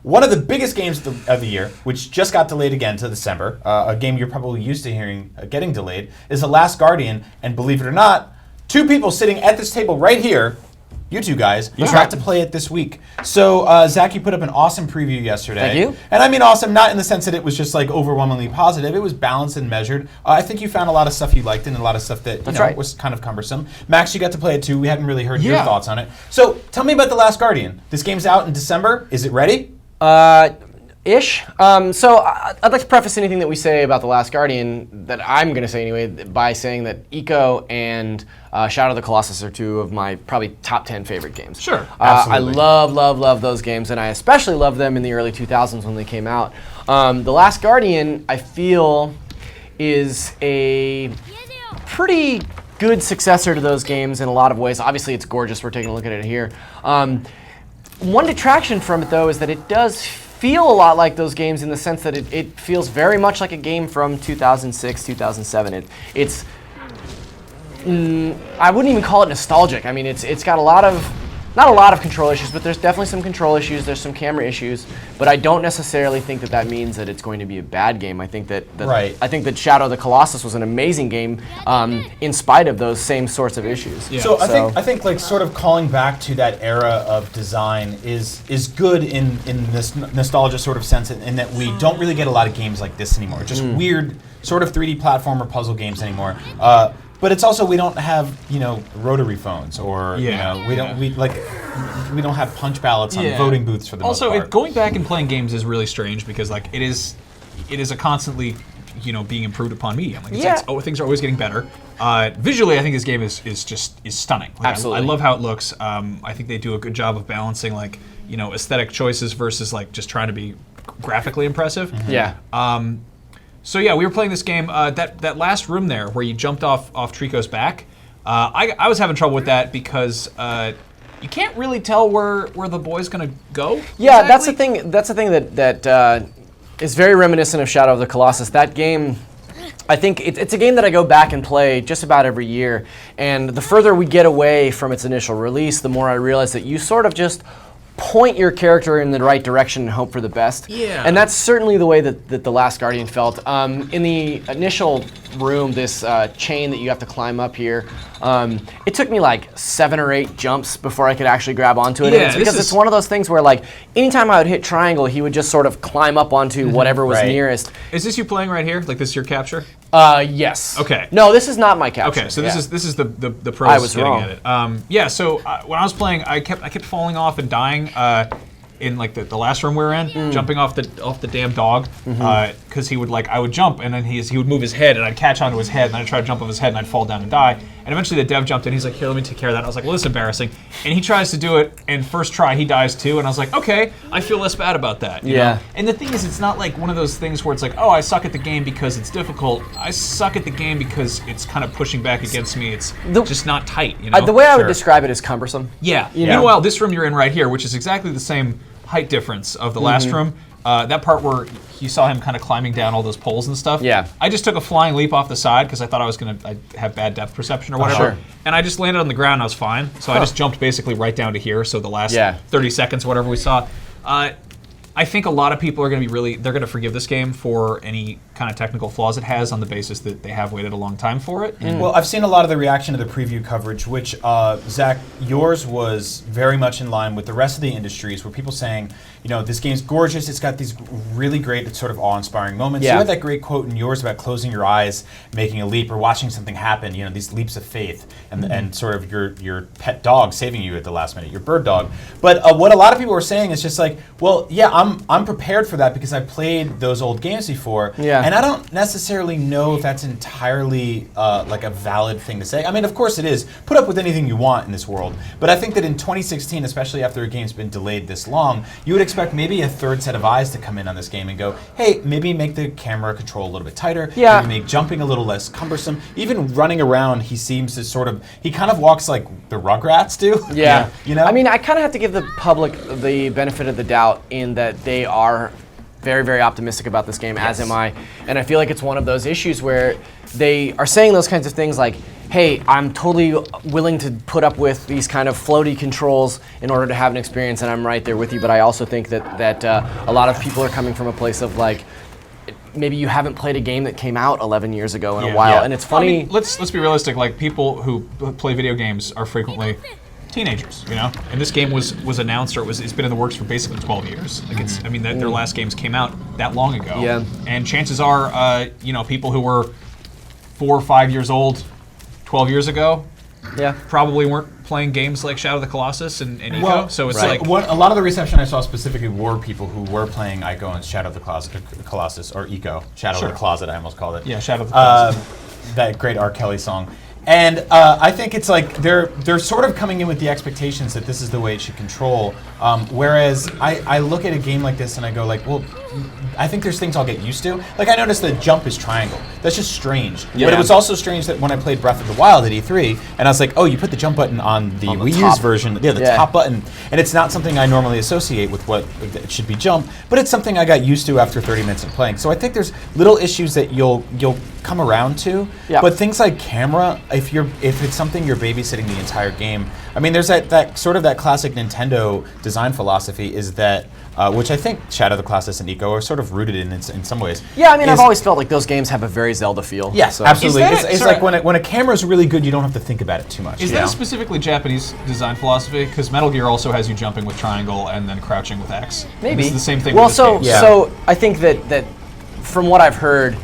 one of the biggest games of the year, which just got delayed again to December, a game you're probably used to hearing getting delayed, is The Last Guardian. And believe it or not, two people sitting at this table right here, you two guys, got to play it this week. So, Zach, you put up an awesome preview yesterday. Thank you. And I mean awesome, not in the sense that it was just like overwhelmingly positive. It was balanced and measured. I think you found a lot of stuff you liked and a lot of stuff that was kind of cumbersome. Max, you got to play it too. We hadn't really heard your thoughts on it. So, tell me about The Last Guardian. This game's out in December. Is it ready? Ish. So I'd like to preface anything that we say about The Last Guardian, that I'm going to say anyway, by saying that Eco and Shadow of the Colossus are two of my probably top 10 favorite games. Sure, I absolutely. love those games, and I especially loved them in the early 2000s when they came out. The Last Guardian, I feel, is a pretty good successor to those games in a lot of ways. Obviously, it's gorgeous. We're taking a look at it here. One detraction from it, though, is that it does feel a lot like those games in the sense that it feels very much like a game from 2006, 2007. It's I wouldn't even call it nostalgic. I mean, it's got not a lot of control issues, but there's definitely some control issues. There's some camera issues, but I don't necessarily think that means that it's going to be a bad game. I think that Shadow of the Colossus was an amazing game, in spite of those same sorts of issues. Yeah. So I think like sort of calling back to that era of design is good in this nostalgia sort of sense, in that we don't really get a lot of games like this anymore. Just weird sort of 3D platformer puzzle games anymore. But it's also, we don't have, rotary phones, or we don't have punch ballots on voting booths for the most part. Also, going back and playing games is really strange because like it is a constantly being improved upon medium. Like things are always getting better. Visually, I think this game is stunning. Like, Absolutely, I love how it looks. I think they do a good job of balancing aesthetic choices versus like just trying to be graphically impressive. Mm-hmm. Yeah. So yeah, we were playing this game. That last room there, where you jumped off Trico's back, I was having trouble with that because you can't really tell where the boy's gonna go. Yeah, exactly. That's the thing that is very reminiscent of Shadow of the Colossus. That game, I think it's a game that I go back and play just about every year. And the further we get away from its initial release, the more I realize that you sort of just point your character in the right direction and hope for the best. Yeah. And that's certainly the way that The Last Guardian felt. In the initial room, this chain that you have to climb up here, it took me like 7 or 8 jumps before I could actually grab onto it. Yeah, And it's because it's one of those things where like anytime I would hit triangle, he would just sort of climb up onto whatever was nearest. Is this you playing right here? Like this is your capture? Yes. Okay. No, this is not my capture. Okay, so this is the pros I was getting wrong. at it. So when I was playing, I kept falling off and dying in like the last room we were in, jumping off the damn dog, because he would I would jump and then he would move his head and I'd catch onto his head and then I'd try to jump off his head and I'd fall down and die. And eventually the dev jumped in. He's like, "Here, let me take care of that." And I was like, "Well, this is embarrassing." And he tries to do it, and first try he dies too. And I was like, "Okay, I feel less bad about that." You know? And the thing is, it's not like one of those things where it's like, "Oh, I suck at the game because it's difficult." I suck at the game because it's kind of pushing back against me. It's just not tight. The way I would describe it is cumbersome. Yeah. Meanwhile, this room you're in right here, which is exactly the same height difference of the last room, that part where you saw him kind of climbing down all those poles and stuff. Yeah. I just took a flying leap off the side because I thought I'd have bad depth perception or whatever. Sure. And I just landed on the ground and I was fine. So I just jumped basically right down to here. So the last 30 seconds, whatever we saw. I think a lot of people are going to be they're going to forgive this game for any kind of technical flaws it has on the basis that they have waited a long time for it. Well, I've seen a lot of the reaction to the preview coverage, which, Zach, yours was very much in line with the rest of the industries, where people saying, this game's gorgeous, it's got these really great sort of awe-inspiring moments. You had that great quote in yours about closing your eyes, making a leap, or watching something happen, these leaps of faith, and sort of your pet dog saving you at the last minute, your bird dog. But what a lot of people were saying is just like, well, yeah, I'm prepared for that because I played those old games before. Yeah. And I don't necessarily know if that's entirely like a valid thing to say. I mean, of course it is. Put up with anything you want in this world. But I think that in 2016, especially after a game's been delayed this long, you would expect maybe a third set of eyes to come in on this game and go, hey, maybe make the camera control a little bit tighter. Yeah. Maybe make jumping a little less cumbersome. Even running around, he seems to he kind of walks like the Rugrats do. Yeah. I mean, I kind of have to give the public the benefit of the doubt in that they are very, very optimistic about this game, as am I. And I feel like it's one of those issues where they are saying those kinds of things like, hey, I'm totally willing to put up with these kind of floaty controls in order to have an experience, and I'm right there with you. But I also think that a lot of people are coming from a place of like, maybe you haven't played a game that came out 11 years ago in a while, and it's funny. I mean, let's be realistic. Like, people who play video games are frequently teenagers, you know. And this game was announced, or it's been in the works for basically 12 years. Like, I mean, their last games came out that long ago. Yeah. And chances are, you know, people who were 4 or 5 years old 12 years ago, probably weren't playing games like Shadow of the Colossus and Ico. Well, so it's like like a lot of the reception I saw specifically were people who were playing Ico and Shadow of the Colossus, or Ico, Shadow of the Closet, I almost called it. Yeah, Shadow of the Colossus. That great R. Kelly song. And I think it's like they're sort of coming in with the expectations that this is the way it should control. Whereas I look at a game like this and I go like, well, I think there's things I'll get used to. Like, I noticed the jump is triangle. That's just strange. Yeah. But it was also strange that when I played Breath of the Wild at E3, and I was like, oh, you put the jump button on the Wii U's version, the top button, and it's not something I normally associate with what it should be jump, but it's something I got used to after 30 minutes of playing. So I think there's little issues that you'll come around to, but things like camera, if it's something you're babysitting the entire game, I mean, there's that sort of that classic Nintendo design philosophy is that, which I think Shadow of the Colossus and Ico are sort of rooted in some ways. Yeah, I mean, I've always felt like those games have a very Zelda feel. Yes, so. absolutely. Is that It's like when a camera is really good, you don't have to think about it too much. Is that a specifically Japanese design philosophy? Because Metal Gear also has you jumping with triangle and then crouching with X. Maybe. This is the same thing Well, with this game. so I think that from what I've heard,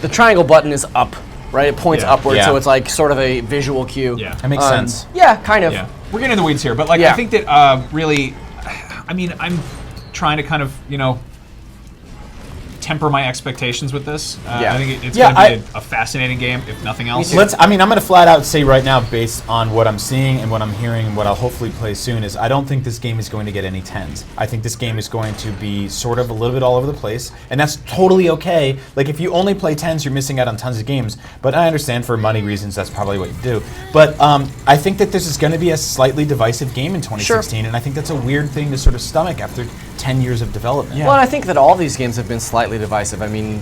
the triangle button is up, right? It points upward, so it's like sort of a visual cue. Yeah. That makes sense. Yeah, kind of. Yeah. We're getting in the weeds here, but like I think that really, I mean, I'm trying to kind of, you know, temper my expectations with this. I think it's going to be a fascinating game, if nothing else. I'm going to flat out say right now, based on what I'm seeing and what I'm hearing and what I'll hopefully play soon, is I don't think this game is going to get any 10s. I think this game is going to be sort of a little bit all over the place, and that's totally okay. Like, if you only play 10s, you're missing out on tons of games, but I understand for money reasons that's probably what you do. But I think that this is going to be a slightly divisive game in 2016, and I think that's a weird thing to sort of stomach after 10 years of development. Well, and I think that all these games have been slightly divisive. I mean,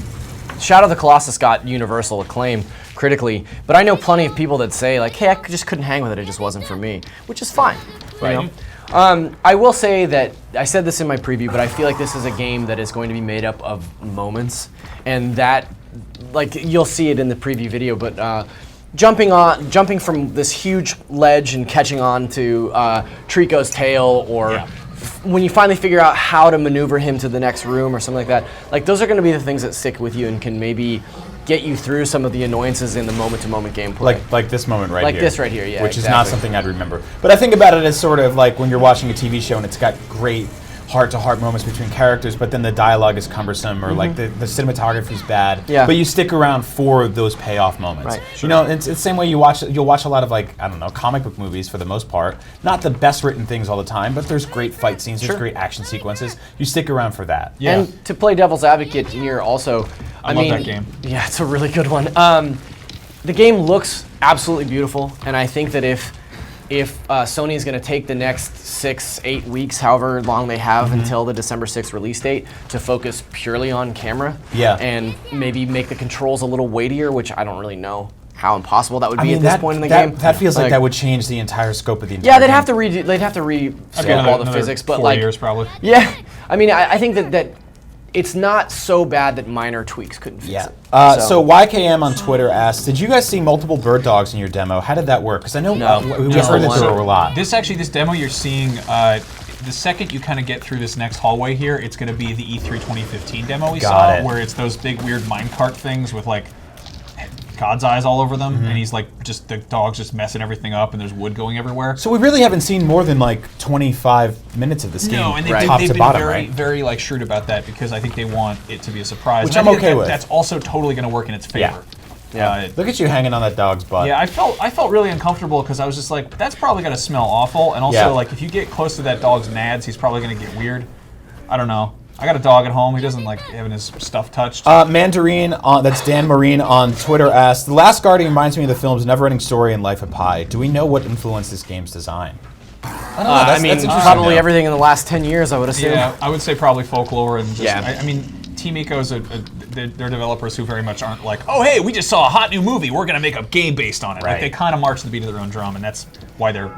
Shadow of the Colossus got universal acclaim critically, but I know plenty of people that say like, hey, I just couldn't hang with it, it just wasn't for me, which is fine. Right. You know? I will say that, I said this in my preview, but I feel like this is a game that is going to be made up of moments, and that, like, you'll see it in the preview video, but jumping from this huge ledge and catching on to Trico's tail, or when you finally figure out how to maneuver him to the next room or something like that, like, those are going to be the things that stick with you and can maybe get you through some of the annoyances in the moment-to-moment gameplay. Like this moment right here. Like this right here, yeah. Which is not something I'd remember. But I think about it as sort of like when you're watching a TV show and it's got great heart-to-heart moments between characters, but then the dialogue is cumbersome, or like the cinematography is bad. Yeah. But you stick around for those payoff moments. Right. You know, it's the same way you'll watch a lot of, like, I don't know, comic book movies for the most part. Not the best written things all the time, but there's great fight scenes, there's great action sequences. You stick around for that. Yeah. And to play devil's advocate here also, I love mean, that game. Yeah, it's a really good one. The game looks absolutely beautiful, and I think that if Sony is going to take the next 6-8 weeks, however long they have until the December 6th release date, to focus purely on camera, and maybe make the controls a little weightier, which I don't really know how impossible that would be at this point in the game. That feels like that would change the entire scope of the entire game. They'd have to re-scope all the physics, but 4 like years probably. Yeah, I mean, I think that it's not so bad that minor tweaks couldn't fix it. So YKM on Twitter asked, did you guys see multiple bird dogs in your demo? How did that work? Because I know we heard that there were a lot. This demo you're seeing, the second you kind of get through this next hallway here, it's going to be the E3 2015 demo we saw, where it's those big weird minecart things with like God's eyes all over them, and he's like the dog's just messing everything up, and there's wood going everywhere. So we really haven't seen more than like 25 minutes of this game. No, and top they've to been bottom, very like shrewd about that, because I think they want it to be a surprise. Which and I'm okay with. That's also totally going to work in its favor. Yeah. Look at you hanging on that dog's butt. Yeah, I felt really uncomfortable because I was just like, that's probably going to smell awful, and also like if you get close to that dog's nads, he's probably going to get weird. I don't know. I got a dog at home. He doesn't like having his stuff touched. Mandarin, that's Dan Marine on Twitter, asked, The Last Guardian reminds me of the film's never-ending story and Life of Pi. Do we know what influenced this game's design? I mean, probably everything in the last 10 years, I would assume. Yeah, I would say probably folklore and just, Yeah. I mean, Team Ico's they're developers who very much aren't like, oh hey, we just saw a hot new movie, we're gonna make a game based on it. Right. Like they kind of march to the beat of their own drum, and that's why they're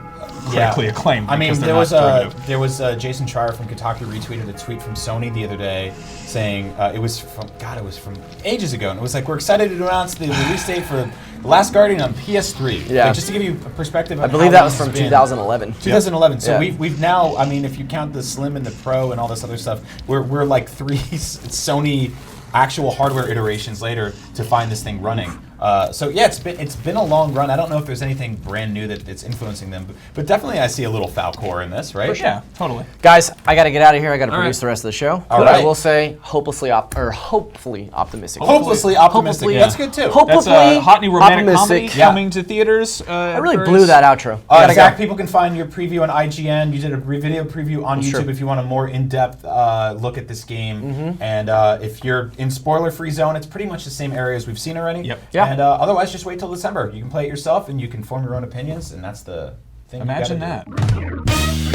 critically acclaimed. I mean, because there they're was not derivative. Jason Schreier from Kotaku retweeted a tweet from Sony the other day saying it was from ages ago, and it was like, we're excited to announce the release date for The Last Guardian on PS3. Yeah. Like, just to give you a perspective. I Of believe how that long was it's from been. 2011. 2011. So Yeah. we've now, I mean, if you count the Slim and the Pro and all this other stuff, we're like 3 Sony actual hardware iterations later to find this thing running. So yeah, it's been a long run. I don't know if there's anything brand new that's influencing them, but definitely I see a little Falcor in this, right? Yeah, totally. Guys, I got to get out of here. I got to All produce right. the rest of the show. All But right. I will say, hopelessly optimistic. Hopelessly optimistic. Hopefully, That's good too. That's a Hopefully hot new romantic comedy optimistic. Yeah. coming to theaters. I really blew that outro. Zach, people can find your preview on IGN. You did a video preview on YouTube Sure. if you want a more in-depth look at this game. And if you're in spoiler-free zone, it's pretty much the same areas we've seen already. Yep. Yeah. And otherwise, just wait till December. You can play it yourself, and you can form your own opinions, and that's the thing. Imagine you gotta do. that.